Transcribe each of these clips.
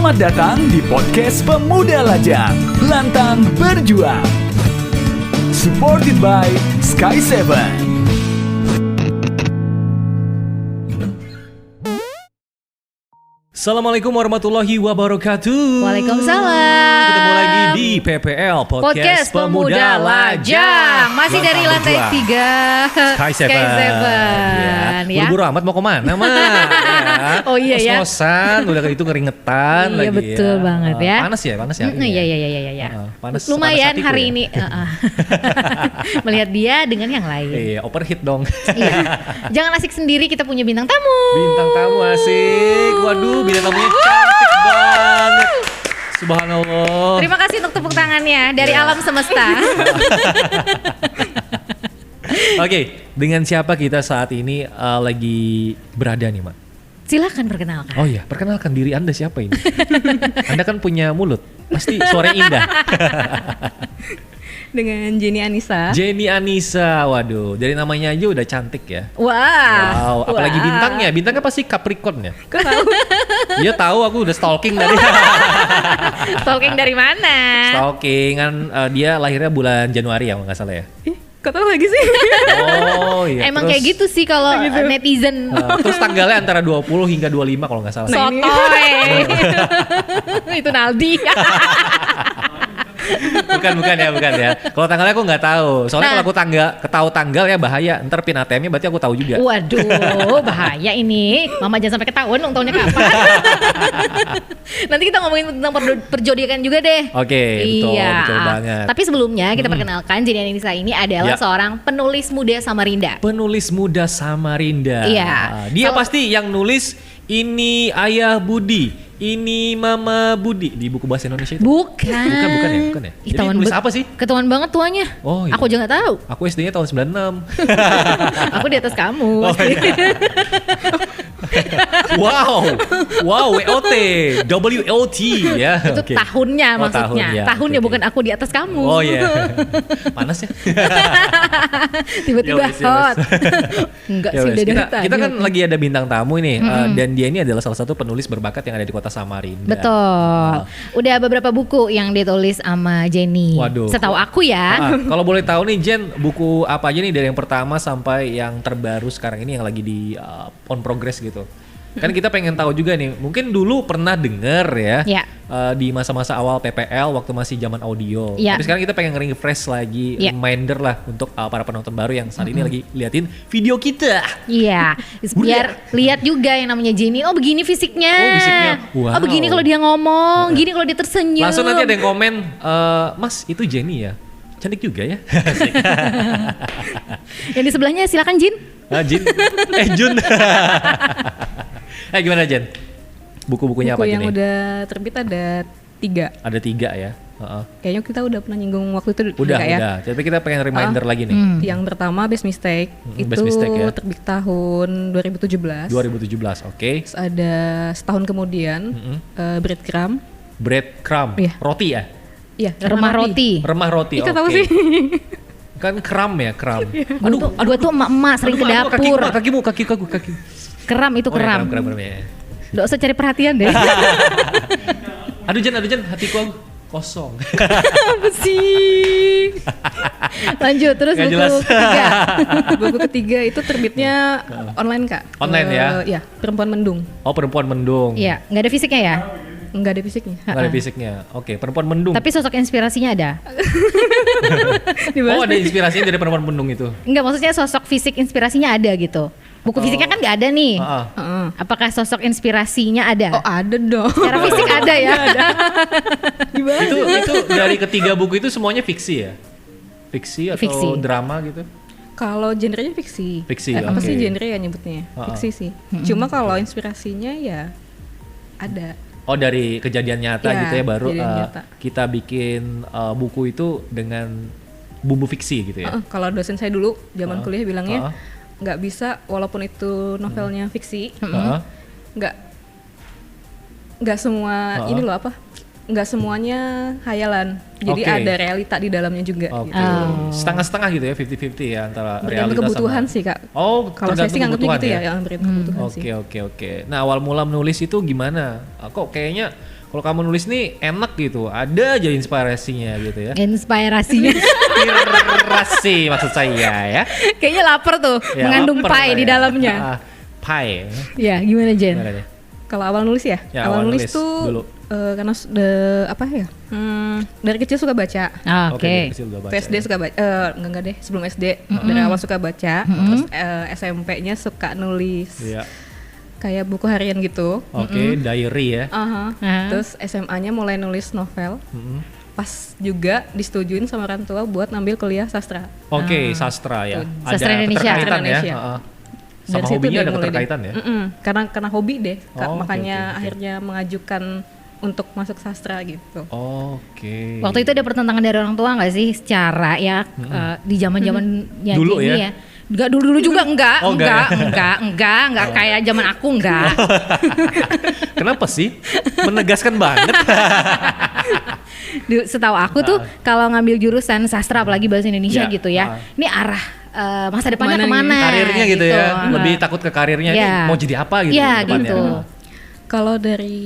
Selamat datang di podcast Pemuda Lajang, Lantang Berjuang. Supported by Sky 7. Assalamualaikum warahmatullahi wabarakatuh. Waalaikumsalam. Ketemu lagi di PPL Podcast Pemuda Lajang. Masih dari lantai 3 Sky 7. Ya. Buru-buru amat mau kemana mah? Ya. Oh iya ya. Kos-kosan, udah itu keringetan lagi. Iya betul banget ya. Panas ya hari ini. Iya. Panas. Lumayan panas hari ya? ini. Melihat dia dengan yang lain. Iya, overheat dong. Iya. Jangan asik sendiri, kita punya bintang tamu. Bintang tamu asik. Waduh, bintang tamunya cantik banget. Subhanallah. Terima kasih untuk tepuk tangannya dari alam semesta. Oke, dengan siapa kita saat ini lagi berada nih, Mak? Silakan perkenalkan. Oh iya, perkenalkan diri Anda siapa ini? Anda kan punya mulut, pasti suaranya indah. Dengan Jenny Anissa. Jenny Anissa, waduh, dari namanya aja udah cantik ya. Wow. Apalagi bintangnya pasti Capricorn ya. Kok tahu? Iya tahu, aku udah stalking dari. Stalking dari mana? Stalking kan dia lahirnya bulan Januari ya, nggak salah ya. Ih, kok tahu lagi sih? Oh iya. Emang terus, kayak gitu sih kalau netizen. terus tanggalnya antara 20 hingga 25 kalau nggak salah. Sotoy. Itu Naldi. bukan ya. Kalau tanggalnya aku nggak tahu. Soalnya kalau aku ketahu tanggal ya bahaya. Ntar pin ATM-nya berarti aku tahu juga. Waduh, bahaya ini. Mama jangan sampai ketahuan dong tahunnya kapan. Nanti kita ngomongin tentang perjodiakan juga deh. Oke, betul banget. Tapi sebelumnya kita perkenalkan Jenny Anissa ini adalah seorang penulis muda Samarinda. Penulis muda Samarinda. Iya. Dia pasti yang nulis ini Ayah Budi. Ini Mama Budi di buku bahasa Indonesia itu. Bukan ya. Ih, Jadi nulis apa sih? Ketahuan banget tuanya. Oh iya. Aku aja nggak tahu. Aku SD-nya tahun 96. Aku di atas kamu. Oh, iya. Wow, WOT, WOT ya. Itu Oke. tahunnya Oh, maksudnya. Tahunnya Oke. bukan aku di atas kamu. Oh iya. Panas ya. Tiba-tiba Ya wes, ya hot. wes. Enggak Ya sih wes, udah dari tadi. kita kan lagi ada bintang tamu ini dan dia ini adalah salah satu penulis berbakat yang ada di kota Samarinda. Betul. Udah beberapa buku yang ditulis sama Jenny. Waduh. Setahu aku ya. Kalau boleh tahu nih Jen, buku apa aja nih dari yang pertama sampai yang terbaru sekarang ini yang lagi di on progress gitu. Kan kita pengen tahu juga nih, mungkin dulu pernah denger ya, Ya. di masa-masa awal PPL waktu masih zaman audio. Ya. Tapi sekarang kita pengen refresh lagi, Ya. reminder lah untuk para penonton baru yang saat ini lagi liatin video kita. Iya, biar lihat juga yang namanya Jenny. Oh begini fisiknya. Oh, fisiknya. Wow. Oh begini kalau dia ngomong, gini kalau dia tersenyum. Langsung nanti ada yang komen, Mas itu Jenny ya? Cantik juga ya. Asik. Yang di sebelahnya silakan Jin. Jin. Jun. Gimana Jen? Buku-bukunya Buku apa aja yang nih? udah terbit ada 3. Ada 3 ya. Kayaknya kita udah pernah nyinggung waktu itu Udah. ya? Tapi kita pengen reminder lagi nih. Yang pertama Best Mistake. Itu Best Mistake ya. terbit tahun 2017. 2017, oke. Terus ada setahun kemudian Breadcrumb. Breadcrumb, Iya. roti ya? Iya, Remah roti. Remah roti, Ika oke. tahu sih. Kan kram ya, kram. Gua tuh emak-emak sering ke dapur. Kaki. Keram itu Oh, ya, keram. kram ya. Nggak usah cari perhatian deh. Aduh Jen, hatiku aku kosong. Apa sih? Lanjut terus Nggak buku jelas. ketiga. Buku ketiga itu terbitnya online Kak. Online ya? Iya, Perempuan Mendung. Oh, Perempuan Mendung. Iya, nggak ada fisiknya ya. Enggak ada fisiknya. Nggak ada fisiknya. Oke, Perempuan Mendung. Tapi sosok inspirasinya ada. Oh, ada inspirasinya dari Perempuan Mendung itu. Enggak, maksudnya sosok fisik inspirasinya ada gitu. Buku fisiknya kan nggak ada nih. Heeh. Apakah sosok inspirasinya ada? Oh, ada dong. Secara fisik ada ya. Itu dari ketiga buku itu semuanya fiksi ya? Fiksi atau Fiksi. drama gitu? Kalau genrenya fiksi. Fiksi, Apa oke. sih genre ya nyebutnya? Heeh. Fiksi sih. Cuma kalau inspirasinya ya ada. Oh, dari kejadian nyata Iya, gitu ya, baru kejadian nyata. kita bikin buku itu dengan bumbu fiksi gitu ya? Kalau dosen saya dulu zaman kuliah bilangnya Heeh. nggak bisa walaupun itu novelnya fiksi, Heeh. nggak semua ini loh apa nggak semuanya hayalan. Jadi Oke. ada realita di dalamnya juga. Oke. Gitu. Setengah-setengah gitu ya, 50-50 ya antara Bergantung realita kebutuhan sama. sih kak. Oh, Kalau saya sih tergantung nganggapnya gitu kebutuhan ya, yang bergantung kebutuhan sih. Oke. Nah, awal mula menulis itu gimana? Kok kayaknya kalau kamu nulis nih enak gitu, ada aja inspirasinya gitu ya. Inspirasinya. Inspirasi maksud saya ya. Kayaknya lapar tuh, Ya, mengandung lapar pie saya. di dalamnya. Pie. Ya, gimana Jen? Gimana nih? Kalau awal nulis ya, Ya, awal awal nulis nulis tuh dulu. karena apa ya? dari kecil suka baca. Ah, Oke. dari kecil udah baca SD ya. suka baca, enggak deh, sebelum SD dari awal suka baca, terus SMP-nya suka nulis, Iya. kayak buku harian gitu. Oke, diary ya. Aha. Ah. Terus SMA-nya mulai nulis novel. Mm-mm. Pas juga disetujuin sama orang tua buat ngambil kuliah sastra. Oke, sastra ya. Sastra Indonesia. keterkaitan Sastra ya. Indonesia. Heeh. Dari Sama situ hobinya deh ada mulai deh. keterkaitan ya. Karena hobi deh, Kak. Oh, oke, Makanya oke, oke. akhirnya mengajukan untuk masuk sastra gitu. Oke. Waktu itu ada pertentangan dari orang tua nggak sih secara ya di zaman-zaman ya Dulu ini ya? Enggak dulu juga enggak, Oh, enggak enggak kayak zaman aku enggak. Kenapa sih? Menegaskan banget. Setahu aku tuh kalau ngambil jurusan sastra apalagi bahasa Indonesia Ya, gitu ya. Ini arah masa depannya Kemana kemana? Karirnya gitu ya. Ah. Lebih takut ke karirnya Ya. nih mau jadi apa gitu Ya, depannya. gitu. Kalau dari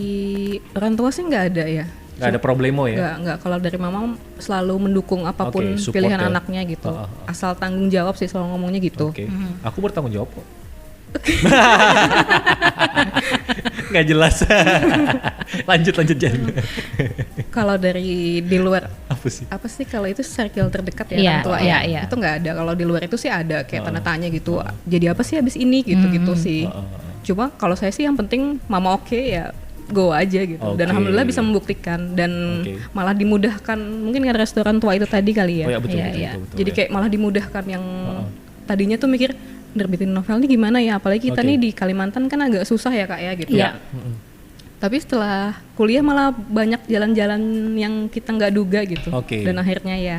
orang tua sih nggak ada ya. Gak ada problemo ya. Nggak. Kalau dari mama selalu mendukung apapun Oke, support pilihan ya. anaknya gitu. Ah, ah, ah. Asal tanggung jawab sih selalu ngomongnya gitu. Oke. Aku bertanggung jawab kok. Gak jelas. lanjut Jan. Kalau dari di luar Apa sih? kalau itu circle terdekat ya Iya, orang tua iya, ya. iya. Itu nggak ada. Kalau di luar itu sih ada kayak tanda tanya gitu. Jadi apa sih abis ini gitu-gitu sih. Cuma kalau saya sih yang penting mama oke ya go aja gitu. Dan Oke. alhamdulillah bisa membuktikan dan Oke. malah dimudahkan. Mungkin karena restoran tua itu tadi kali ya. Oh ya betul, Iya, betul, iya. betul, Jadi ya. kayak malah dimudahkan yang tadinya tuh mikir nerbitin novel nih gimana ya, apalagi kita Oke. nih di Kalimantan kan agak susah ya kak ya gitu. Iya. Tapi setelah kuliah malah banyak jalan-jalan yang kita nggak duga gitu. Oke. Dan akhirnya ya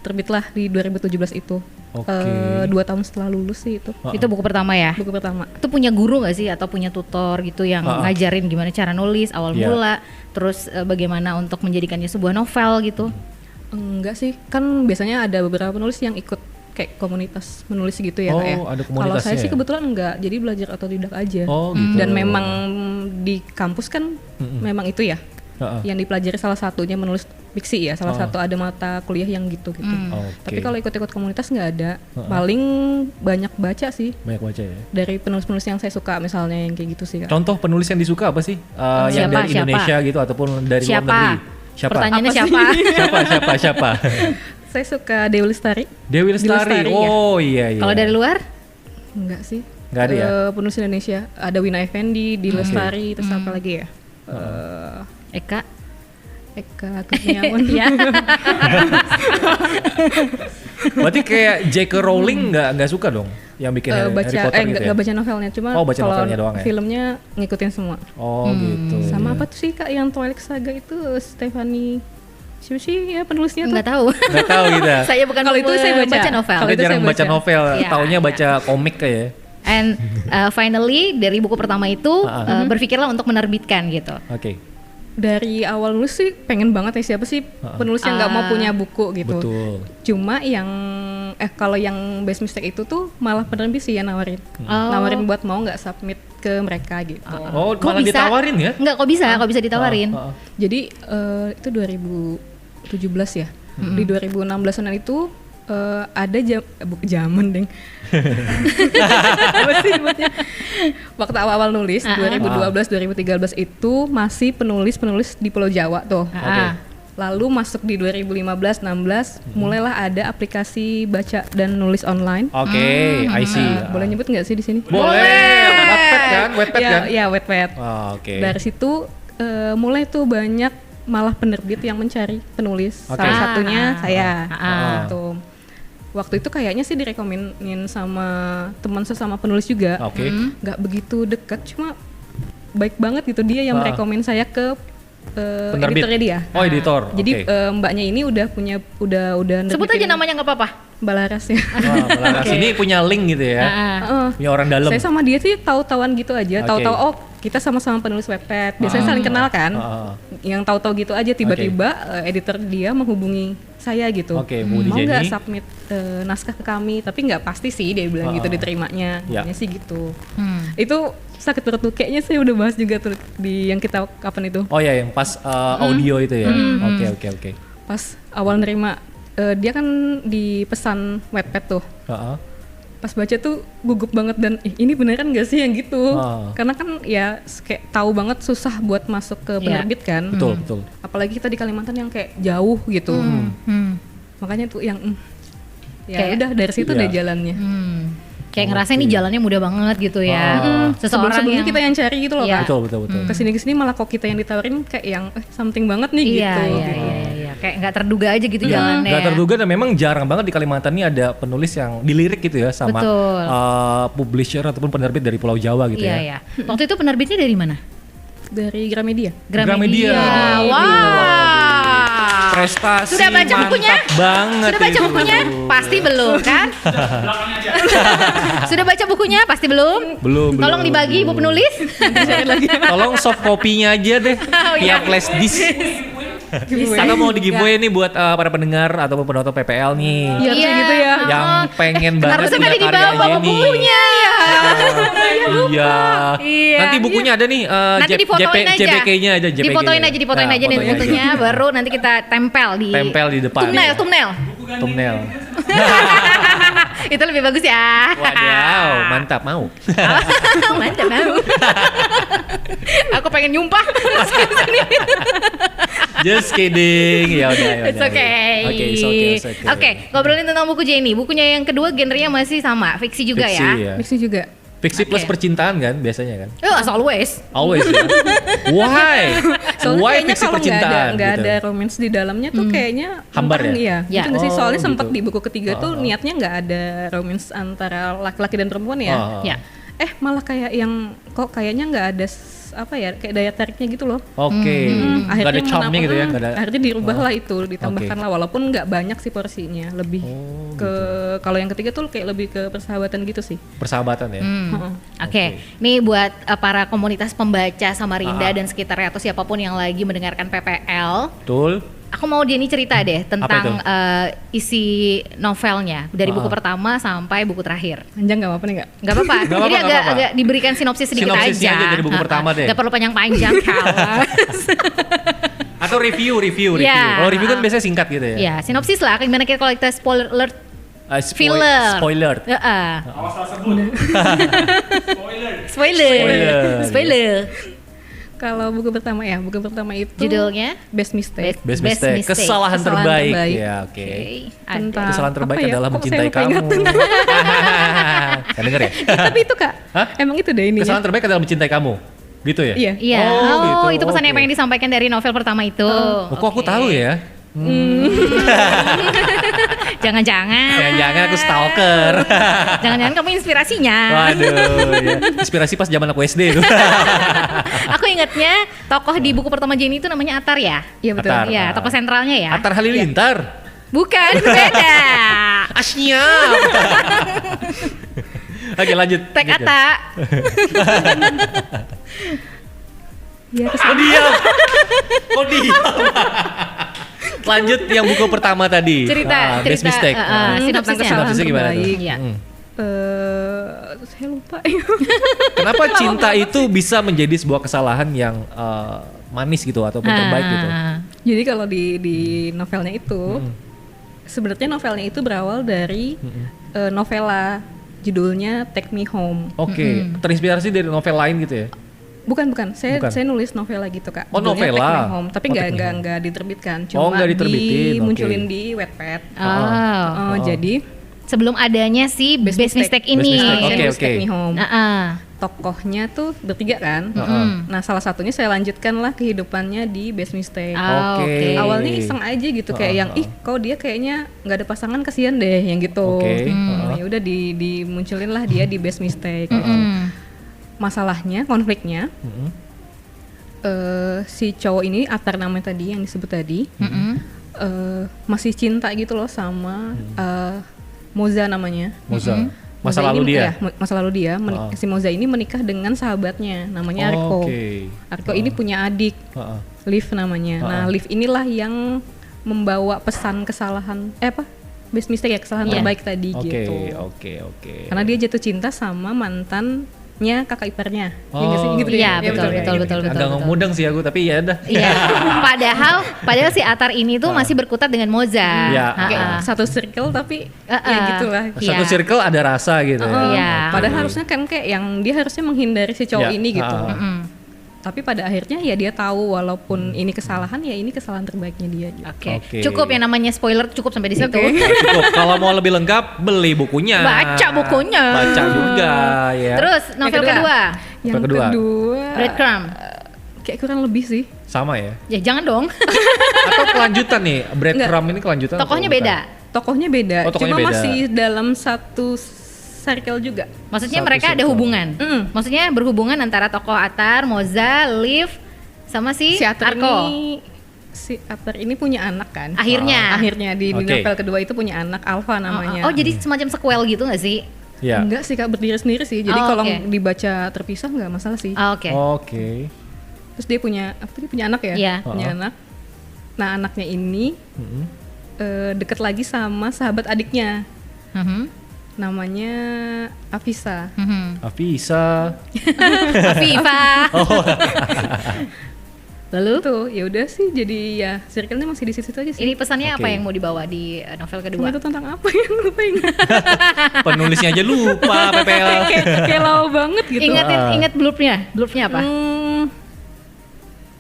terbitlah di 2017 itu. Oke. 2 tahun setelah lulus sih itu. Itu buku pertama ya. Buku pertama. Itu punya guru gak sih atau punya tutor gitu yang ngajarin gimana cara nulis awal Iya. mula, terus bagaimana untuk menjadikannya sebuah novel gitu? Enggak sih, kan biasanya ada beberapa penulis yang ikut kayak komunitas menulis gitu ya Oh, kak ya. ada Kalau komunitasnya saya sih ya? kebetulan enggak, jadi belajar otodidak aja. Oh gitu. Dan memang di kampus kan memang itu ya. Heeh. Yang dipelajari salah satunya menulis fiksi ya, salah satu ada mata kuliah yang gitu-gitu. Oke. Tapi kalau ikut-ikut komunitas nggak ada. Paling banyak baca sih banyak baca ya. dari penulis-penulis yang saya suka misalnya yang kayak gitu sih kak. Contoh penulis yang disuka apa sih? Yang Siapa, dari siapa? Indonesia gitu ataupun dari luar Siapa? negeri? Siapa? Pertanyaannya Apa siapa? siapa? Saya suka Dewi Lestari. Dewi Lestari. Lestari, ya. Oh iya. Kalau dari luar? Enggak sih. Nggak ada ya? Penulis Indonesia ada Wina Effendi, Di Lestari, terus apa lagi ya? Eka? Eka Kurniawan. Ya. Berarti kayak J.K. Rowling nggak suka dong yang bikin Harry baca Potter gitu ya? nggak baca novelnya, cuma Oh, baca kalau novelnya doang ya? filmnya ngikutin semua. Oh gitu. Sama apa tuh sih kak yang Twilight Saga itu Stephanie siapa sih ya penulisnya tuh? Nggak tahu. Nggak tahu gitu. Saya bukan Kalau itu saya baca. novel. Kalau Tapi itu jarang saya baca baca. novel, Iya, taunya iya. baca komik kayak. And finally dari buku pertama itu berpikirlah untuk menerbitkan gitu. Oke. Dari awal nulis sih pengen banget ya, siapa sih penulis yang nggak mau punya buku gitu. Betul. Cuma yang kalau yang Best Mistake itu tuh malah penerbit sih ya nawarin. Oh. Nawarin buat mau nggak submit ke mereka gitu. Oh, Kok malah bisa? ditawarin ya? Enggak, kok bisa ditawarin. Jadi itu 2017 ya. Di 2016-an itu ada zaman deng. Apa sih sebutnya? Waktu awal-awal nulis 2012-2013 itu masih penulis-penulis di Pulau Jawa tuh. Ah. Lalu masuk di 2015-16 mulailah ada aplikasi baca dan nulis online. Oke, I see. Boleh nyebut nggak sih di sini? Boleh. Wattpad kan? Wattpad Ya, kan? ya Wattpad. Oh, oke. Dari situ mulai tuh banyak malah penerbit yang mencari penulis. Oke. Salah satunya saya. Ah. Gitu. Waktu itu kayaknya sih direkomenin sama teman sesama penulis juga. Oke. Nggak begitu dekat, cuma baik banget gitu dia yang merekomen saya ke Penerbit. editornya dia. Oh, editor. Jadi Oke. mbaknya ini udah Sebut aja nerbitin namanya nggak apa-apa. Mbak Laras ya. Wah, Melaras ini punya link gitu ya. Ah. Heeh. Punya orang dalam. Saya sama dia sih tahu-tahuan gitu aja, Oke. tahu-tahu oh kita sama-sama penulis Wattpad, biasanya saling kenal kan, yang tahu-tahu gitu aja tiba-tiba editor dia menghubungi saya gitu, Oke, Bu mau nggak Jenny. submit naskah ke kami, tapi nggak pasti sih dia bilang gitu diterimanya, Ya. sih gitu. Itu sakit perut tuh, kayaknya saya udah bahas juga tuh di yang kita kapan itu, Oh ya, yang pas audio itu ya. Oke. pas awal nerima dia kan di pesan Wattpad tuh. Heeh. Pas baca tuh gugup banget dan ini beneran gak sih yang gitu, karena kan ya kayak tahu banget susah buat masuk ke penerbit kan, Betul. apalagi kita di Kalimantan yang kayak jauh gitu, makanya tuh yang ya Kayak- udah dari situ Iya. deh jalannya. Kayak ngerasa ini jalannya mudah banget gitu ya. Seseorang Sebelumnya yang kita yang cari gitu loh Iya. Kak. Betul. Kesini malah kok kita yang ditawarin kayak yang something banget nih iya, gitu. iya. Kayak nggak terduga aja gitu jalannya. Gak terduga dan memang jarang banget di Kalimantan ini ada penulis yang dilirik gitu ya sama Betul. publisher ataupun penerbit dari Pulau Jawa gitu Iya, ya. iya. Waktu itu penerbitnya dari mana? Dari Gramedia. Gramedia. Wah. Prestasi Sudah baca bukunya? mantap banget. Sudah baca itu. bukunya? Pasti belum kan? Sudah baca bukunya? Pasti belum? Belum. Tolong dibagi ibu penulis. Tolong soft copy-nya aja deh. Oh, iya. Via flash disk. Atau mau di giveaway nih buat para pendengar ataupun penonton PPL nih. Iya harusnya gitu ya. Yang pengen banget Harusnya punya tadi dibawa karyanya nih. bukunya ya. Iya. Iya. Nanti bukunya ada nih Nanti difotoin aja. JPG-nya aja. Difotoin aja Nah, nih fotoin fotonya, baru nanti kita tempel di depan. thumbnail. Thumbnail. Itu lebih bagus ya. Wadaw, mantap mau. Mantap mau. Aku pengen nyumpah. Just kidding. Ya udah. It's okay. Oke, it's okay. Oke, ngobrolin tentang buku Jenny. Bukunya yang kedua genrenya masih sama, fiksi juga Fiksi, ya. ya. Fiksi juga. Fiksi plus Oke. percintaan kan biasanya kan? As always. Always ya. Why? Soalnya Why kayaknya fiksi kalau percintaan? nggak gitu? ada romance di dalamnya tuh kayaknya Hambar tentang- ya? Ya. Gitu nggak sih? Oh, Soalnya gitu. sempat di buku ketiga tuh niatnya nggak ada romance antara laki-laki dan perempuan ya. Ya. Malah kayak yang kok kayaknya nggak ada apa ya, kayak daya tariknya gitu loh. Oke. Nggak ada charmnya gitu ya? Nggak ada. Akhirnya dirubah lah itu, ditambahkan lah, walaupun nggak banyak sih porsinya, lebih ke kalau yang ketiga tuh kayak lebih ke persahabatan gitu sih. Persahabatan ya. Oke, nih buat para komunitas pembaca Samarinda dan sekitarnya atau siapapun yang lagi mendengarkan PPL, Betul. aku mau Jenny cerita deh tentang Apa isi novelnya dari buku pertama sampai buku terakhir. Panjang nggak apa-apa nih nggak? Gak apa-apa. Nggak Jadi apa-apa, nggak apa-apa. agak diberikan sinopsis sedikit Sinopsisnya aja dari buku pertama deh. Gak perlu panjang-panjang kawas. Atau review. Ya. Kalau review kan biasanya singkat gitu ya. Ya, sinopsis lah. Gimana kita kalau kita spoiler alert? Filler. Spoiler. Spoiler. Kalau buku pertama itu Judulnya Best Mistake. Best Best mistake. mistake. Kesalahan Kesalahan terbaik. terbaik. Ya, oke. Ada. Tentang Kesalahan terbaik apa ya? adalah Kok mencintai saya lupa kamu. ingat? Kan denger ya? Tapi itu Kak, Hah? emang itu deh ini. Kesalahan terbaik adalah mencintai kamu. Gitu ya? Iya. Iya. Oh, gitu. Itu pesan yang Oke. pengen disampaikan dari novel pertama itu. Oh, kok aku Oke. tahu ya? Jangan-jangan. Jangan-jangan aku stalker. Jangan-jangan kamu inspirasinya. Waduh, ya. Inspirasi pas zaman aku SD itu. Aku ingatnya tokoh di buku pertama Jenny itu namanya Atar ya. Iya betul. Atar. Iya, tokoh sentralnya ya. Atar Halilintar. Bukan, itu beda. Asnya. Oke, lanjut. Tek Lanjut. Ata. Iya, Oh dia. Oh dia. Lanjut yang buku pertama tadi. Cerita, Best Mistake. sinopsisnya. Sinopsisnya gimana tuh? terbaik. Iya. Saya lupa. Kenapa cinta itu bisa menjadi sebuah kesalahan yang manis gitu ataupun terbaik gitu? Jadi kalau di novelnya itu, sebenarnya novelnya itu berawal dari novela judulnya Take Me Home. Oke, terinspirasi dari novel lain gitu ya? Bukan. Bukan. Saya nulis novela gitu Kak. Oh, Judulnya novela. Take Me Home, tapi Oh, Take Me Home. nggak diterbitkan. Oh, Cuma nggak diterbitin, dimunculin oke. di Wattpad. Oh. Jadi Sebelum adanya si Best Mistake ini. Best Mistake, saya oke, nulis Take Me Home. Tokohnya tuh bertiga kan. Nah salah satunya saya lanjutkan lah kehidupannya di Best Mistake. Oke. Awalnya iseng aja gitu kayak yang kok dia kayaknya nggak ada pasangan, kasihan deh yang gitu. Oke. Ya udah dimunculin lah dia di Best Mistake. Masalahnya, konfliknya si cowok ini Atar namanya tadi yang disebut tadi masih cinta gitu loh sama Moza namanya. Moza. Masa Moza lalu ini, dia? ya, masa lalu dia. Si Moza ini menikah dengan sahabatnya, namanya Arko. Oke. Arko ini punya adik, Heeh. Liv namanya. Nah, Liv inilah yang membawa pesan kesalahan, best mistake ya, kesalahan Iya. terbaik tadi Oke, gitu. oke. Karena dia jatuh cinta sama mantannya kakak iparnya. Iya nggak sih? Oh, Gitu iya, ya? betul, Ya, betul. Agak mudeng sih aku, tapi ya udah. Iya. Padahal si Atar ini tuh masih berkutat dengan Moza. Iya. Kayak Ha-ha. satu circle tapi ya Uh-uh. gitulah. Satu Iya. circle ada rasa gitu ya. Iya. Padahal harusnya kan kayak yang dia harusnya menghindari si cowok Ya, ini gitu. Mm-mm. Tapi pada akhirnya ya dia tahu walaupun ini kesalahan, ya ini kesalahan terbaiknya dia gitu. Oke. Oke. Cukup yang namanya spoiler cukup sampai di situ. Oke. Nah, cukup. Kalau mau lebih lengkap, beli bukunya. Baca bukunya. Baca juga ya. Terus novel kedua. kedua, Yang kedua. kedua, Breadcrumb. kayak kurang lebih sih. Sama ya. Ya jangan dong. Atau kelanjutan nih, Breadcrumb ini kelanjutan. atau Tokohnya bukan? beda. Tokohnya beda, Oh, tokohnya cuma beda. masih dalam satu circle juga. Maksudnya Satu mereka ada circle. hubungan. Mm. Maksudnya berhubungan antara tokoh Atar, Moza, Liv sama si Atar Arko. si Atar ini punya anak kan? Akhirnya. Akhirnya di Oke. novel kedua itu punya anak, Alpha namanya. Oh, jadi semacam sequel gitu gak sih? Ya. Enggak sih Kak, berdiri sendiri sih. Jadi Oh, kalau oke. dibaca terpisah nggak masalah sih. Ah, Oke. Oke. Terus dia punya punya anak ya? Iya. Punya anak. Nah, anaknya ini Mm-mm. deket lagi sama sahabat adiknya. Mhm. Namanya Afisa. Mhm. Afisa. Afifa. Lalu Tuh, ya udah sih. Jadi ya circle-nya masih di situ aja sih. ini pesannya apa Oke. yang mau dibawa di novel kedua? Itu tentang apa ya? Lupa ingat. Penulisnya aja lupa, PPL. Kayak lama banget gitu. Ingat blurb-nya. Blurb-nya apa?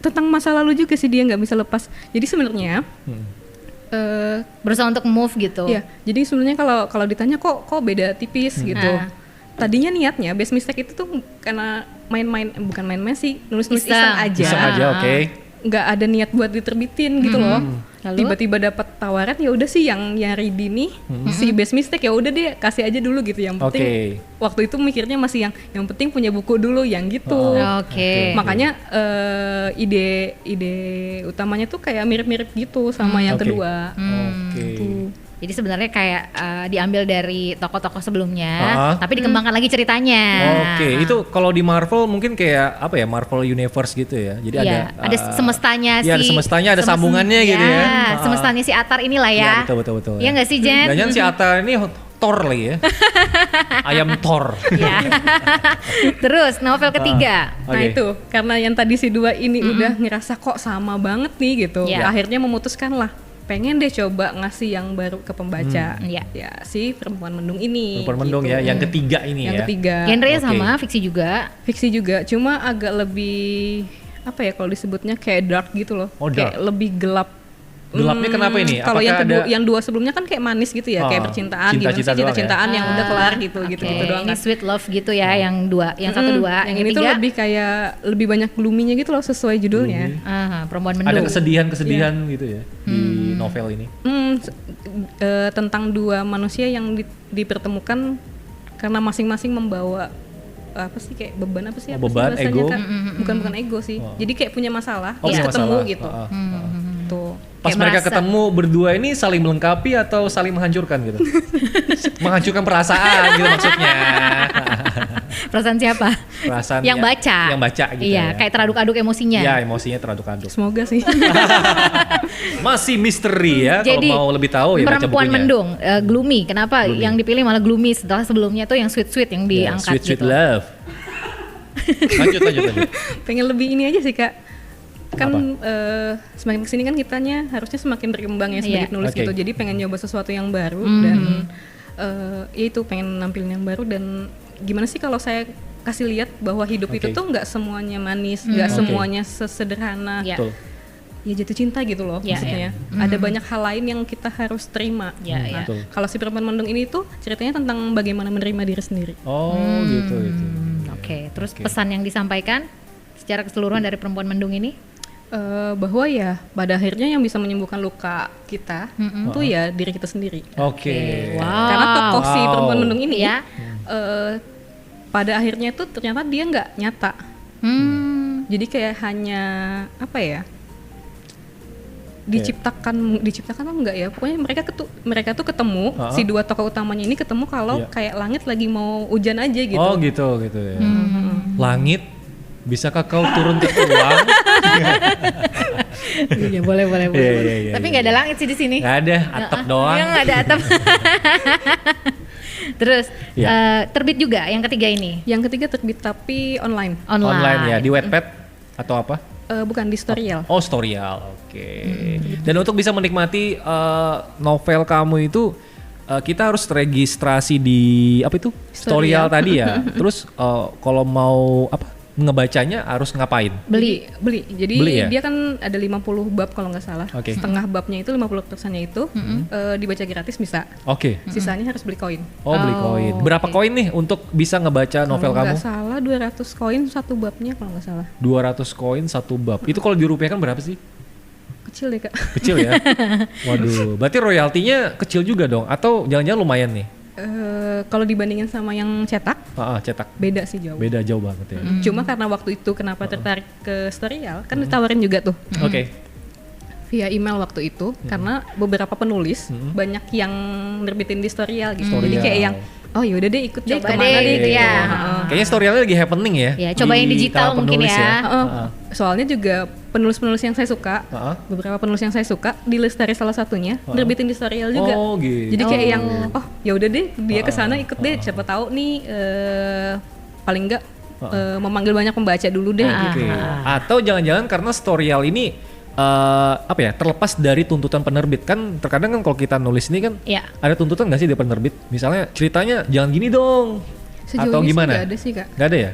Tentang masa lalu juga sih, dia nggak bisa lepas. Jadi sebenarnya Berusaha untuk move gitu. ya, jadi sebenarnya kalau ditanya kok beda tipis gitu. Ah. Tadinya niatnya best mistake itu tuh karena bukan main-main sih, nulis-nulis Iseng. iseng aja. Iseng aja, oke. Nggak ada niat buat diterbitin gitu loh. Lalu? Tiba-tiba dapat tawaran, ya udah sih yang ready nih si best mistake, ya udah deh kasih aja dulu gitu. Yang penting waktu itu mikirnya masih yang penting punya buku dulu yang gitu. Oke. Makanya ide utamanya tuh kayak mirip-mirip gitu sama yang Oke. kedua. Oke. Jadi sebenarnya kayak diambil dari tokoh-tokoh sebelumnya, Ah. tapi dikembangkan lagi ceritanya. Oke, itu kalau di Marvel mungkin kayak apa ya, Marvel Universe gitu ya. Jadi Iya, ada semestanya iya, ada si semestanya, ada sambungannya gitu ya. Semestanya si Atar inilah ya. Iya, betul. Iya nggak sih, Jen? Jangan si Atta ini Thor lagi ya. Ayam Thor. Iya. Terus novel ketiga. Nah Oke. itu karena yang tadi si dua ini udah ngerasa kok sama banget nih gitu. Iya. Akhirnya memutuskan lah, pengen deh coba ngasih yang baru ke pembaca. Iya. Ya si Perempuan Mendung ini. Perempuan Mendung gitu. ya, yang ketiga ini Yang ya. ketiga. Genrenya Oke. sama, fiksi juga. Fiksi juga, cuma agak lebih apa ya kalau disebutnya kayak dark gitu loh. Oh, kayak dark. lebih gelap. Gelapnya kenapa ini? Kalau yang Apakah kedua, ada- yang dua sebelumnya kan kayak manis gitu ya, kayak percintaan, gimana sih cinta-cinta doang ya? cinta-cintaan yang udah kelar gitu, Oke, gitu doang ini kan. sweet love gitu ya, yang dua, yang satu dua, Yang ini tuh ketiga, lebih kayak lebih banyak gloomy-nya gitu loh sesuai judulnya. Perempuan Ada Mendung. kesedihan-kesedihan gitu ya di novel ini. Tentang dua manusia yang dipertemukan karena masing-masing membawa apa sih kayak beban apa sih? Oh, apa sih beban, bahasanya, ego. Kak? Bukan ego sih. Jadi kayak punya masalah, Oh, terus punya ketemu masalah. gitu. Tuh. Pas Kayak mereka merasa. ketemu berdua ini saling melengkapi atau saling menghancurkan gitu? Menghancurkan perasaan gitu maksudnya. Perasaan siapa? Perasaan yang ya, baca. yang baca gitu Iya, ya. kayak teraduk-aduk emosinya. Ya, emosinya teraduk-aduk. Semoga sih. Masih misteri ya. Kalau Jadi mau lebih tahu ya baca Perempuan bukunya. Mendung, gloomy. Kenapa yang dipilih malah gloomy setelah sebelumnya tuh yang sweet-sweet yang Ya, diangkat sweet gitu. love. lanjut. Pengen lebih ini aja sih Kak. Kan semakin kesini kan kitanya harusnya semakin berkembang ya sebagai Iya. penulis Oke. gitu. Jadi pengen nyoba sesuatu yang baru dan ya itu pengen nampilin yang baru. Dan gimana sih kalau saya kasih lihat bahwa hidup itu Oke. tuh nggak semuanya manis, nggak Oke. semuanya sesederhana. Iya. Betul. Ya jatuh cinta gitu loh Iya, maksudnya. Ada banyak hal lain yang kita harus terima. Iya, iya. Nah, Betul. kalau si Perempuan Mendung ini tuh ceritanya tentang bagaimana menerima diri sendiri. Oh, gitu. Oke, terus Oke. pesan yang disampaikan secara keseluruhan dari Perempuan Mendung ini? Bahwa ya pada akhirnya yang bisa menyembuhkan luka kita itu ya diri kita sendiri. Oke. Wow. Karena tokoh si Wow. Perempuan Mendung ini Ya. pada akhirnya tuh ternyata dia nggak nyata. Hmm. Jadi kayak hanya apa ya? diciptakan atau enggak ya, pokoknya mereka tuh ketemu, si dua tokoh utamanya ini ketemu kalau kayak langit lagi mau hujan aja gitu. Oh gitu ya. Langit, bisakah kau turun ke uang? Iya boleh. Iya. Tapi nggak ada langit sih di sini. Nggak ada, atap doang. Yang ada atap. Terus terbit juga yang ketiga ini. Yang ketiga terbit tapi online. Online ya, di Wattpad atau apa? Bukan di Storyal. Oh Storyal, oke. Dan untuk bisa menikmati novel kamu itu kita harus registrasi di apa itu? Storyal tadi ya. Terus kalau mau ngebacanya harus ngapain? Beli. Jadi Beli ya? dia kan ada 50 bab kalau nggak salah. Oke. Setengah babnya itu 50%-nya itu dibaca gratis bisa. Oke. Sisanya harus beli koin. Oh beli koin. Berapa koin nih untuk bisa ngebaca novel kamu? Kalau nggak salah 200 koin satu babnya kalau nggak salah. 200 koin satu bab. Itu kalau dirupiahkan berapa sih? Kecil deh Kak. Kecil ya? Waduh, berarti royaltinya kecil juga dong? Atau jangan-jangan lumayan nih? Kalau dibandingin sama yang cetak, cetak. beda sih jauh. Beda jauh banget ya. Cuma karena waktu itu kenapa tertarik ke Storyal, kan ditawarin juga tuh. Oke. Via email waktu itu, karena beberapa penulis banyak yang nerbitin di Storyal gitu. Jadi kayak yang oh yaudah deh ikut deh Coba kemana deh, deh gitu. ya. Kayaknya Storyalnya lagi happening ya. Ya, coba yang digital kalangan mungkin penulis ya. Soalnya juga penulis-penulis yang saya suka, beberapa penulis yang saya suka, di Lestari salah satunya, nerbitin di Storyal juga. Oh gitu. Jadi kayak yang ya udah deh dia kesana ikut deh, siapa tahu nih paling enggak memanggil banyak pembaca dulu deh gitu. Atau jangan-jangan karena Storyal ini terlepas dari tuntutan penerbit, kan terkadang kan kalau kita nulis ini kan ada tuntutan nggak sih dari penerbit, misalnya ceritanya jangan gini dong. Sejauh atau ini gimana? Nggak ada sih Kak. Nggak ada ya?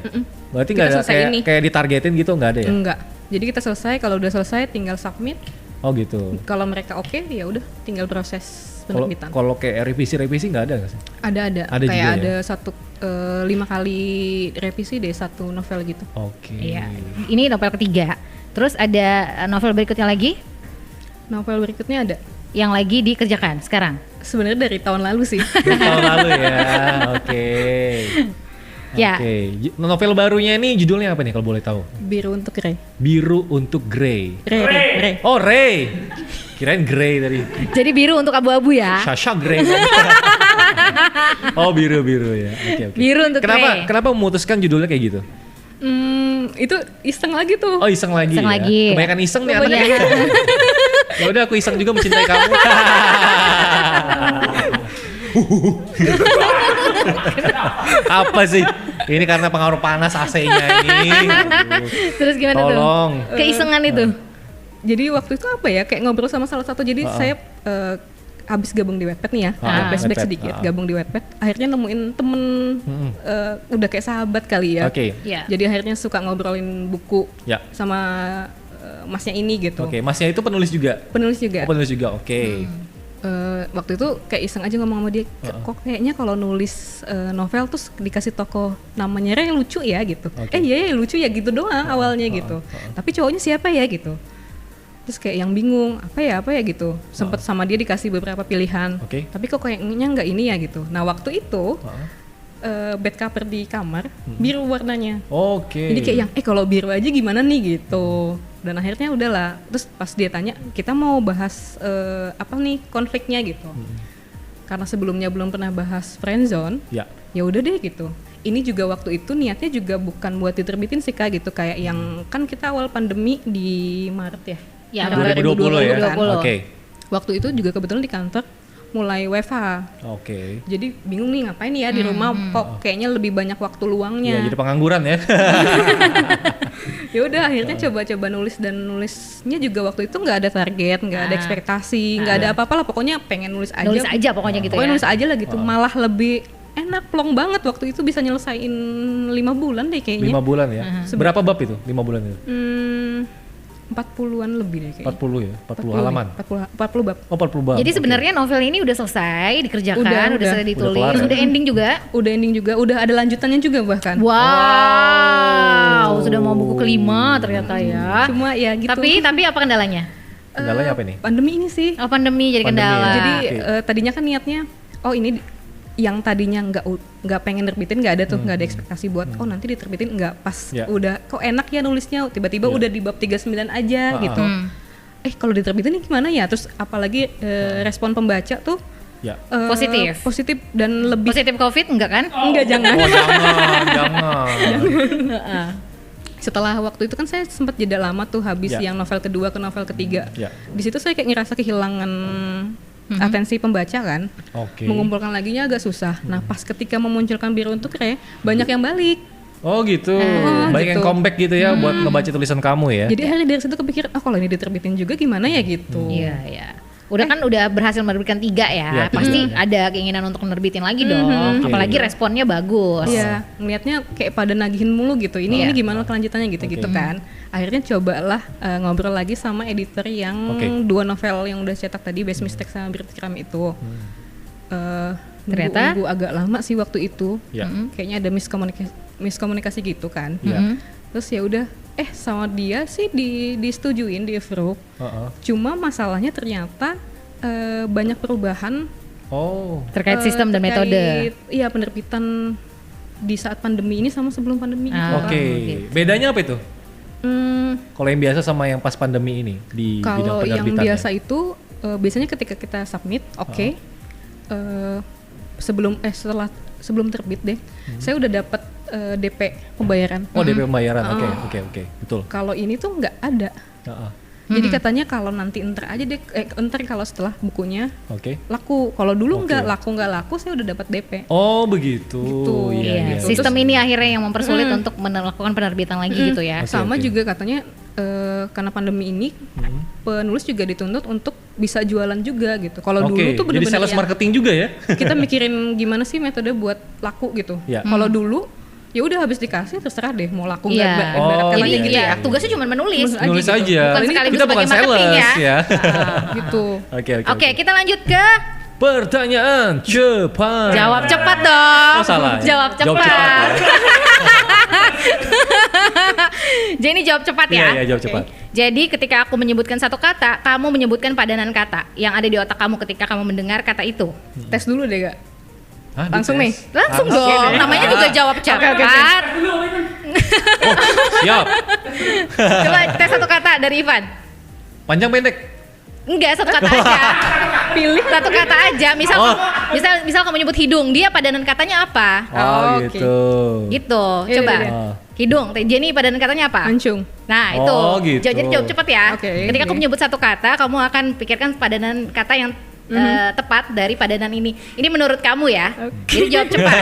Berarti nggak ada kayak ditargetin gitu, nggak ada ya? Enggak. Jadi kita selesai, kalau udah selesai tinggal submit. Oh gitu. Kalau mereka oke, ya udah tinggal proses penerbitan. Kalau kayak revisi nggak ada nggak sih? Ada. Ada kayak juga ada 5 kali revisi deh satu novel gitu. Oke. Iya. Ini novel ketiga. Terus ada novel berikutnya lagi? Novel berikutnya ada. Yang lagi dikerjakan sekarang? Sebenarnya dari tahun lalu sih. Tahun lalu ya. Oke. Ya. Oke. Novel barunya ini judulnya apa nih kalau boleh tahu? Biru untuk Ray. Biru untuk Grey. Ray. Oh Ray. Kirain Grey tadi. Jadi biru untuk abu-abu ya? Sasha Grey. Oh biru ya. Oke. Biru untuk Grey. Kenapa memutuskan judulnya kayak gitu? Itu iseng lagi tuh. Oh iseng lagi. Kebanyakan iseng nih anaknya. Ya udah aku iseng juga mencintai kamu. Apa sih? Ini karena pengaruh panas AC-nya ini. Terus gimana Tolong. tuh? Keisengan itu. Jadi waktu itu apa ya? Kayak ngobrol sama salah satu. Jadi saya habis gabung di Wattpad nih ya, flashback sedikit, gabung di Wattpad. Akhirnya nemuin temen udah kayak sahabat kali ya. Oke. Jadi akhirnya suka ngobrolin buku sama masnya ini gitu. Oke, masnya itu penulis juga? Penulis juga. Oh, penulis juga, oke. Waktu itu kayak iseng aja ngomong sama dia, kok kayaknya kalau nulis novel terus dikasih tokoh namanya Ray lucu ya gitu. Iya lucu ya gitu doang awalnya gitu. Tapi cowoknya siapa ya gitu. Terus kayak yang bingung apa ya gitu. Sempet sama dia dikasih beberapa pilihan. Tapi kok kayaknya nggak ini ya gitu. Nah waktu itu bed cover di kamar biru warnanya. Jadi kayak yang kalau biru aja gimana nih gitu. Dan akhirnya udahlah. Terus pas dia tanya kita mau bahas apa nih konfliknya gitu. Karena sebelumnya belum pernah bahas friendzone. Ya udah deh gitu. Ini juga waktu itu niatnya juga bukan buat diterbitin sih Kak gitu. Kayak yang kan kita awal pandemi di Maret ya. Ya, 2020 ya. Kan? Waktu itu juga kebetulan di kantor mulai WFH. Jadi bingung nih ngapain ya di rumah kok kayaknya lebih banyak waktu luangnya. Ya, jadi pengangguran ya. Ya udah akhirnya coba-coba nulis dan nulisnya juga waktu itu nggak ada target, nggak ada ekspektasi, nggak ada apa-apa lah. Pokoknya pengen nulis aja. Nulis aja pokoknya gitu pokoknya ya. Nulis aja lah gitu. Malah lebih enak, plong banget waktu itu bisa nyelesain 5 bulan deh kayaknya. 5 bulan ya. Berapa bab itu? 5 bulan itu? 40-an lebih deh kayaknya. 40 ya? 40 halaman? 40 bab. Oh 40 bab. Jadi sebenarnya novel ini udah selesai dikerjakan, udah selesai ditulis, udah ending juga. Udah ending juga, udah ada lanjutannya juga bahkan. Wow, sudah mau buku kelima ternyata ya. Cuma ya gitu. Tapi apa kendalanya? Kendalanya apa nih? Pandemi ini sih. Oh pandemi jadi kendala. Jadi tadinya kan niatnya, ini yang tadinya nggak pengen nerbitin nggak ada tuh, nggak ada ekspektasi buat nanti diterbitin, nggak pas udah kok enak ya nulisnya tiba-tiba udah di bab 39 aja gitu. kalau diterbitin ini gimana ya, terus apalagi respon pembaca tuh Ya. positif dan lebih Positif COVID enggak kan? enggak, jangan. Oh jangan. Setelah waktu itu kan saya sempat jeda lama tuh habis Ya. yang novel kedua ke novel ketiga. Ya. Di situ saya kayak ngerasa kehilangan atensi pembaca kan. Oke. Mengumpulkan laginya agak susah. Nah, pas ketika memunculkan Biru Untuk Re, banyak yang balik. Oh gitu. Banyak yang gitu. comeback gitu ya buat ngebaca tulisan kamu ya. Jadi akhirnya dari situ kepikiran, kalau ini diterbitin juga gimana ya gitu. Iya, iya. Udah kan udah berhasil menerbitkan 3 ya, Iya, pasti ada keinginan untuk menerbitin lagi dong. Oke. Apalagi responnya bagus. Iya, ngelihatnya kayak pada nagihin mulu gitu. Ini Iya. gimana kelanjutannya gitu-gitu kan. Akhirnya cobalah ngobrol lagi sama editor yang Oke. 2 novel yang udah cetak tadi, Best Mistake sama Bird Kram itu. Ternyata? Nunggu agak lama sih waktu itu. Ya. Kayaknya ada miskomunikasi gitu kan. Ya. Terus ya udah, sama dia sih disetujuin, di approve. Heeh. Cuma masalahnya ternyata banyak perubahan Oh. Terkait sistem dan metode. Iya, penerbitan di saat pandemi ini sama sebelum pandemi. Ah. Oke. gitu. Bedanya apa itu? Hmm, Kalau yang biasa sama yang pas pandemi ini di bidang kalau yang penerbitannya? biasa itu biasanya ketika kita submit, sebelum terbit deh, saya udah dapat DP pembayaran. Oh, DP pembayaran. Oke, betul. Kalau ini tuh nggak ada. Heeh. Jadi katanya kalau nanti entar aja deh, entar kalau setelah bukunya Oke. laku. Kalau dulu Oke. nggak laku, saya udah dapat DP. Oh, begitu. Gitu. Iya, Iya, iya. sistem ini akhirnya yang mempersulit untuk melakukan penerbitan lagi gitu ya. Oke, Sama oke. juga katanya karena pandemi ini penulis juga dituntut untuk bisa jualan juga gitu. Kalau Oke, dulu tuh jadi bener-bener sales yang marketing juga ya? kita mikirin gimana sih metode buat laku gitu. Ya. Kalau dulu ya udah habis dikasih terserah deh mau laku nggak. Iya. ibaratkan Oh, aja Ini iya, gitu ya, ya. tugasnya cuma menulis. Nulis gitu. aja. Bukan sekaligus Kita bukan sebagai marketing sales ya. ya. Gitu. Oke. Oke, kita lanjut ke Pertanyaan cepat. jawab cepat dong. Oh, salah ya? Jawab Jawab cepat. cepat Jadi jawab cepat ya. Iya, jawab cepat. Jadi ketika aku menyebutkan satu kata, kamu menyebutkan padanan kata yang ada di otak kamu ketika kamu mendengar kata itu. Tes dulu deh, Kak. Hah, Langsung dites? nih. Langsung Langsung. dong. Namanya juga jawab cepat. Oh, siap. Coba tes satu kata dari Ivan. Panjang pendek. Enggak, satu kata aja. Pilih Satu kata aja. Misal Oh. misal kamu nyebut hidung, dia padanan katanya apa? Oh, oke. gitu. Gitu. Iya, Coba. iya, iya. Hidung. Jenny padanan katanya apa? Mancung. Nah, itu. Oh, gitu. Jadi jawab cepat ya. Oke, Ketika aku oke. menyebut satu kata, kamu akan pikirkan padanan kata yang tepat dari padanan ini. Ini menurut kamu ya. Jadi jawab cepat.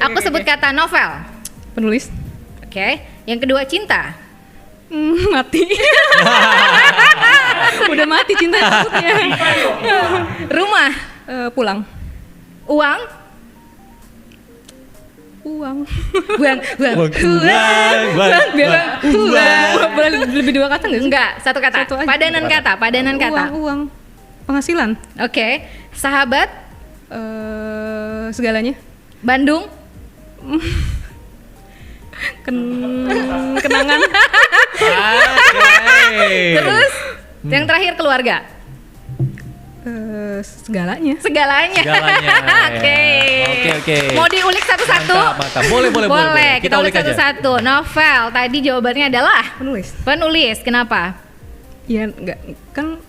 Aku sebut kata novel. Penulis. Oke. Yang kedua cinta. Mati. Udah mati cinta maksudnya. Rumah. Pulang. Uang. Uang. Buang. Biar boleh lebih 2 kata nggak sih? Enggak, satu kata. Satu aja. Padanan kata. Uang. Penghasilan. Oke. Sahabat. Segalanya. Bandung. Kenangan. Terus yang terakhir keluarga. Segalanya. Segalanya. Segalanya. Oke. Oke. Mau diulik satu-satu? Mantap. Boleh. Boleh. Kita ulik aja. satu-satu. Novel. Tadi jawabannya adalah Penulis. penulis. Kenapa? Ya enggak, kan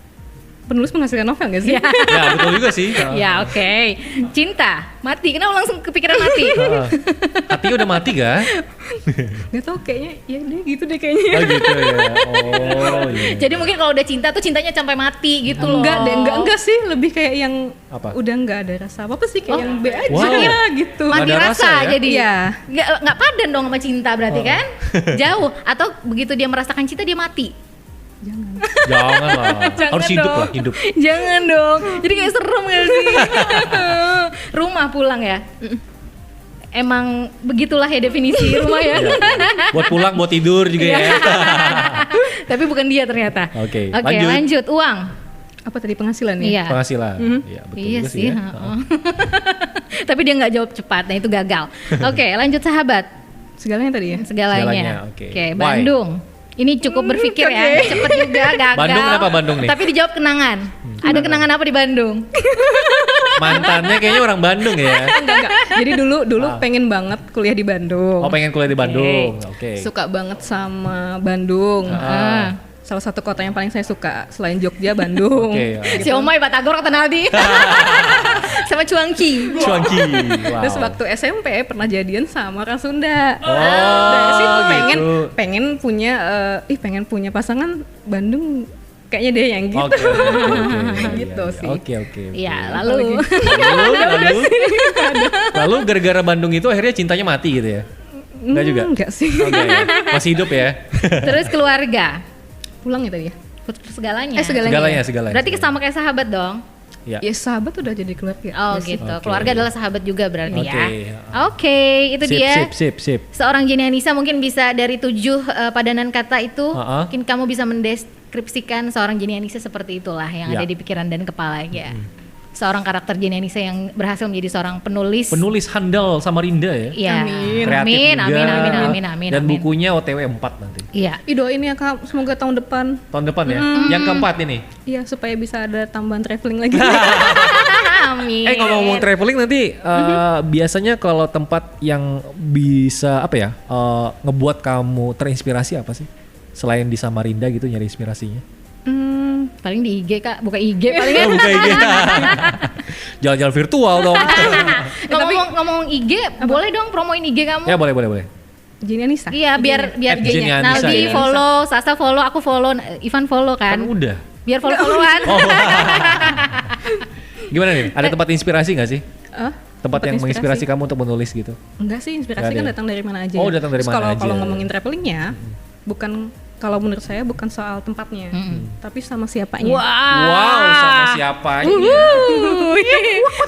penulis menghasilkan novel nggak sih? Ya. Ya, betul juga sih. Ya oke. Cinta. Mati. Kenapa langsung kepikiran mati? Heeh. Hatinya udah mati kan? Nggak tahu, kayaknya ya deh gitu deh kayaknya. Oh gitu ya. Oh iya. Jadi mungkin kalau udah cinta tuh cintanya sampai mati gitu loh. Enggak deh, enggak sih, lebih kayak yang Apa? udah nggak ada rasa apa sih, kayak Oh. yang B aja Wow. gitu. Mati. Mati Ada rasa, rasa ya? jadi Iya. nggak padan dong sama cinta berarti Oh. kan jauh, atau begitu dia merasakan cinta dia mati. Jangan lah. Harus hidup dong. lah, hidup. Jangan dong, jadi kayak serem gak sih? Rumah pulang ya. Emang begitulah ya definisi rumah ya. Iya. Buat pulang, buat tidur juga ya. Tapi bukan dia ternyata. Oke, lanjut. Uang. Apa tadi, penghasilan ya? Iya. Penghasilan. Iya, betul Iya juga sih. ya. heeh. Tapi dia nggak jawab cepat, nah itu gagal. Oke, lanjut sahabat. Segalanya tadi ya? Segalanya. Segalanya, oke. Why? Bandung. Ini cukup berpikir ya, cepet juga gagal. Bandung kenapa Bandung nih? Tapi dijawab kenangan. Ada kenangan apa di Bandung? Mantannya kayaknya orang Bandung ya. Enggak. Jadi dulu pengen banget kuliah di Bandung. Oh, pengen kuliah di Bandung. Oke. Suka banget sama Bandung. Ah. salah satu kota yang paling saya suka selain Jogja, Bandung. Oke, ya. Si Omai, Batagor, Tenaldi. Sama Cuangki. Cuanki. Wow. Terus waktu SMP pernah jadian sama orang Sunda. Oh, Dari situ gitu. pengen punya pasangan Bandung, kayaknya dia yang gitu. Oke. Gitu sih. Oke. Iya, lalu. Lalu gara-gara Bandung itu akhirnya cintanya mati gitu ya? Enggak juga? Enggak sih. Enggak ya? Masih hidup ya? Terus keluarga. Pulang ya tadi ya. Segalanya. Segalanya. Segalanya. Berarti sama kayak sahabat dong. Ya. Ya sahabat udah jadi keluarga. Oh Ya sih. gitu. Oke. Keluarga adalah sahabat juga berarti Oke. ya. Oke, itu dia. Sip. Seorang Jenny Anissa mungkin bisa dari 7 padanan kata itu, Uh-uh. mungkin kamu bisa mendeskripsikan seorang Jenny Anissa seperti itulah yang Ya. ada di pikiran dan kepalanya. Seorang karakter Jenny Anissa yang berhasil menjadi seorang penulis. Penulis handal Samarinda ya? Iya. Amin. Kreatif Amin. juga. Dan bukunya OTW 4 nanti. Iya. Ih, doain ya Kak, semoga tahun depan. Tahun depan ya? Yang keempat ini. Iya, supaya bisa ada tambahan traveling lagi. Amin. Ngomong-ngomong traveling nanti biasanya kalau tempat yang bisa ngebuat kamu terinspirasi apa sih? Selain di Samarinda gitu nyari inspirasinya? Paling di IG Kak, buka IG paling kan. Buka IG. Jalan-jalan virtual dong. Ngomong IG, boleh dong promoin IG kamu? Ya boleh. Jenny Anissa. Iya, biar Jenny G-nya. Anissa, Naldi ya. follow, Sasa follow, aku follow, Ivan follow Kan kan. udah. Biar follow-followan. Oh. Gimana nih? Ada tempat inspirasi nggak sih? Tempat yang menginspirasi kamu untuk menulis gitu? Enggak sih, inspirasi Nggak kan ada. datang dari mana aja. Oh, ya. datang dari Terus mana aja. Kalau ngomongin travelingnya, bukan, kalau menurut saya bukan soal tempatnya, tapi sama siapanya. Wow, sama siapanya?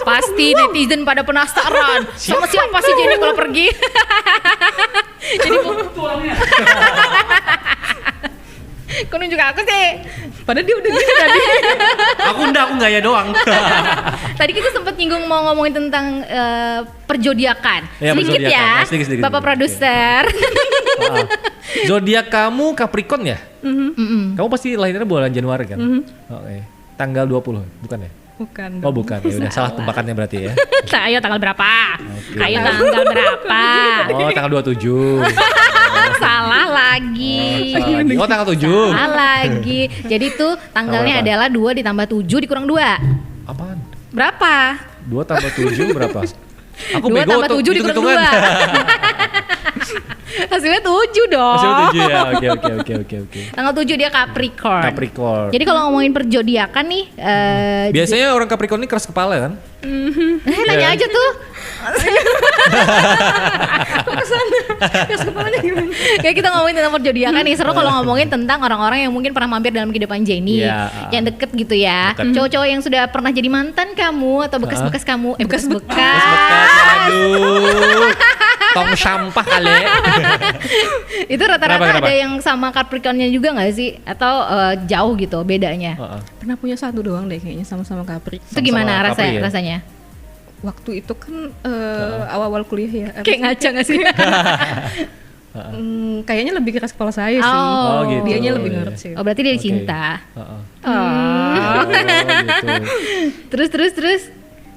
Pasti netizen pada penasaran. Sama siapa sih Jenny kalau pergi? Jadi kok nunjuk aku sih? Padahal dia udah gitu tadi. Aku enggak ya doang. Tadi kita sempat nyinggung mau ngomongin tentang perjodiakan. Ya, Sedikit perjodiakan. ya, Oh, sedikit. Bapak produser. Zodiak kamu Capricorn ya? Kamu pasti lahirnya bulan Januari kan? Oke. Tanggal 20, bukan ya? Bukan. Oh bukan, ya udah salah tebakannya berarti ya. Ayo tanggal berapa? Ayo tanggal berapa? Oh tanggal 27. Salah lagi. Oh tanggal 7. Salah lagi. Jadi tuh tanggalnya Tanggal adalah 2 ditambah 7 dikurang 2. Apaan? Berapa? 2 tambah 7 berapa? Aku 2 bego tambah tuh 7 dikurang 2. Hasilnya 7 dong. Masih 7 ya. Oke. Tanggal 7 dia Capricorn. Capricorn. Jadi kalau ngomongin perjodiakan nih, Biasanya orang Capricorn ini keras kepala kan? tanya aja tuh. Terus kepalanya gimana? Kayak kita ngomongin tentang perjodiakan nih, seru kalau ngomongin tentang orang-orang yang mungkin pernah mampir dalam kehidupan Jenny, Iya. yang deket gitu ya. Cowok-cowok yang sudah pernah jadi mantan kamu atau bekas-bekas kamu, bekas-bekas. Aduh. Tong sampah kali. Itu rata-rata Kenapa? ada yang sama Capricornnya juga nggak sih? Atau jauh gitu bedanya? Pernah punya satu doang deh kayaknya sama-sama Capri. Itu gimana Sama Capri ya? rasanya? Waktu itu kan awal-awal kuliah ya. Kayak ngaca nggak sih? Kayaknya lebih keras kepala saya sih. Oh, gitu. Dianya lebih nurut sih. Oh berarti dia Oke. cinta. Oh, gitu. Terus.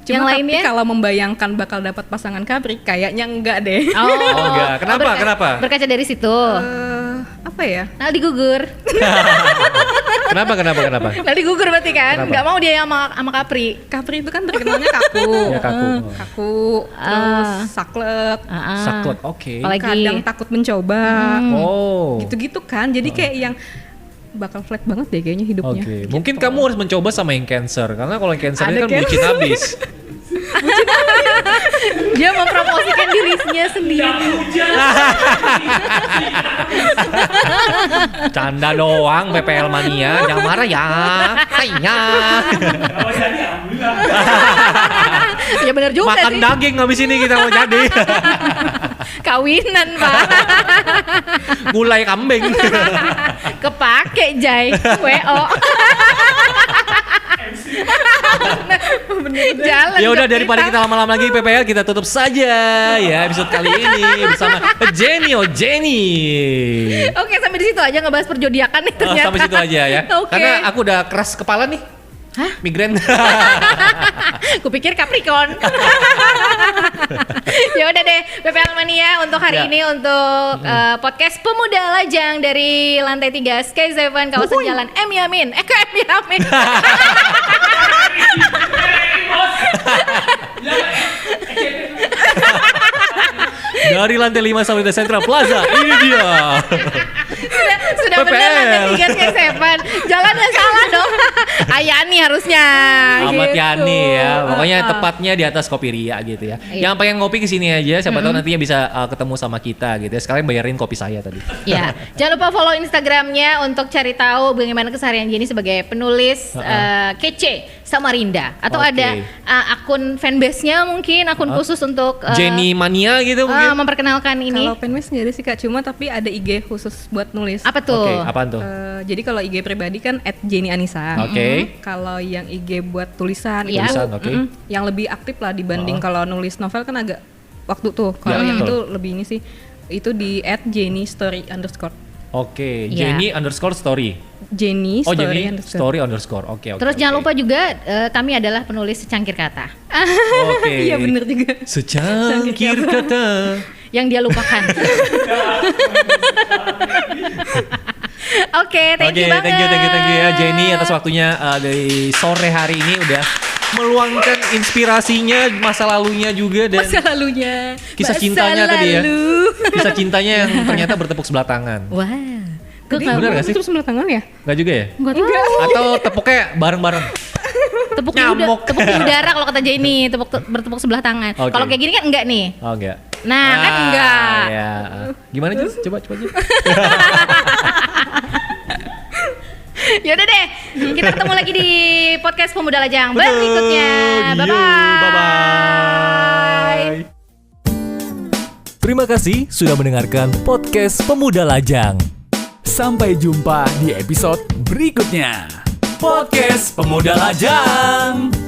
Cuma Yang tapi lainnya? kalau membayangkan bakal dapat pasangan Capri, kayaknya enggak deh. Oh, enggak. Kenapa? Berkaca dari situ. Apa ya? Naldi gugur. Kenapa? Naldi gugur berarti kan? Kenapa? Nggak mau dia sama Capri. Capri itu kan terkenalnya kaku. Ya, kaku. Kaku, terus saklek, Saklek, oke. Apalagi kadang takut mencoba. Oh. Gitu-gitu kan. Jadi kayak yang bakal flat banget deh kayaknya hidupnya. Oke, mungkin kamu harus mencoba sama yang Cancer karena kalau yang Cancer ini Ada kan Cancer. bucin habis. dia mempromosikan dirinya sendiri. Canda doang PPL mania, jangan marah ya. Hainya. Ya benar juga Makan sih. daging habis ini kita mau jadi. Kawinan Pak. Gulai kambing. Kepake Jai. WO. Jalan. Ya udah dong daripada kita lama-lama lagi PPL kita tutup saja ya episode kali ini bersama Jenny. Oke, sampai di situ aja ngebahas perjodiakan nih ternyata. Sampai situ aja ya. Oke. Karena aku udah keras kepala nih. Hah? Migrain. Kupikir Capricorn. Ya udah deh, PPL Mania untuk hari ini untuk podcast Pemuda Lajang dari lantai 3 Sky Seven kawasan Jalan M Yamin. Ke M Yamin. Dari lantai 5 sampai ke Central Plaza. Ini dia. Sudah benar lantai 3 Sky Seven. Jalannya salah dong. Ayani harusnya. Ahmad gitu. Yani ya. Pokoknya tepatnya di atas Kopi Ria gitu ya. Iya. Yang pengen ngopi kesini aja, siapa tahu nantinya bisa ketemu sama kita gitu ya. Sekalian bayarin kopi saya tadi. Ya, jangan lupa follow Instagramnya untuk cari tahu bagaimana keseharian Jenny sebagai penulis kece Samarinda. Atau Oke. ada akun fanbase-nya mungkin, akun khusus untuk Jenny Mania gitu mungkin. memperkenalkan ini. Kalau fanbase nggak ada sih Kak, cuma tapi ada IG khusus buat nulis. Apa tuh? Oke, apaan tuh? Jadi kalau IG pribadi kan @jenny_anissa. Oke. Kalau yang IG buat tulisan Iya. Tulisan, oke. yang lebih aktif lah dibanding kalau nulis novel kan agak waktu tuh. Kalau Ya, yang betul. itu lebih ini sih. Itu di @jenny_story_. Oke, Iya. Jenny_story. Jenny Oh, story Jenny underscore. story underscore. Oke, oke. Terus jangan oke. lupa juga kami adalah penulis secangkir kata Oke. Iya bener juga. Secangkir kata. yang dia lupakan. Oke, thank you banget. Thank you ya Jenny atas waktunya dari sore hari ini udah meluangkan inspirasinya, masa lalunya juga dan Masa lalunya. kisah Masa cintanya tadi ya. lalu. Kisah cintanya yang ternyata bertepuk sebelah tangan. Wah, gue Jadi, Bener gak sih? Terus sebelah tangan ya? Enggak juga ya? nggak tahu. Atau tepuknya bareng-bareng? Tepuk di Nyamuk. tepuk di udara kalau kata Jenny, bertepuk sebelah tangan. Oke. Kalau kayak gini kan enggak nih. Oh enggak. Nah, kan enggak. Ya. Gimana Jus? Coba aja. Yaudah deh, kita ketemu lagi di podcast Pemuda Lajang berikutnya. Bye-bye. Bye-bye. Terima kasih sudah mendengarkan podcast Pemuda Lajang. Sampai jumpa di episode berikutnya. Podcast Pemuda Lajang.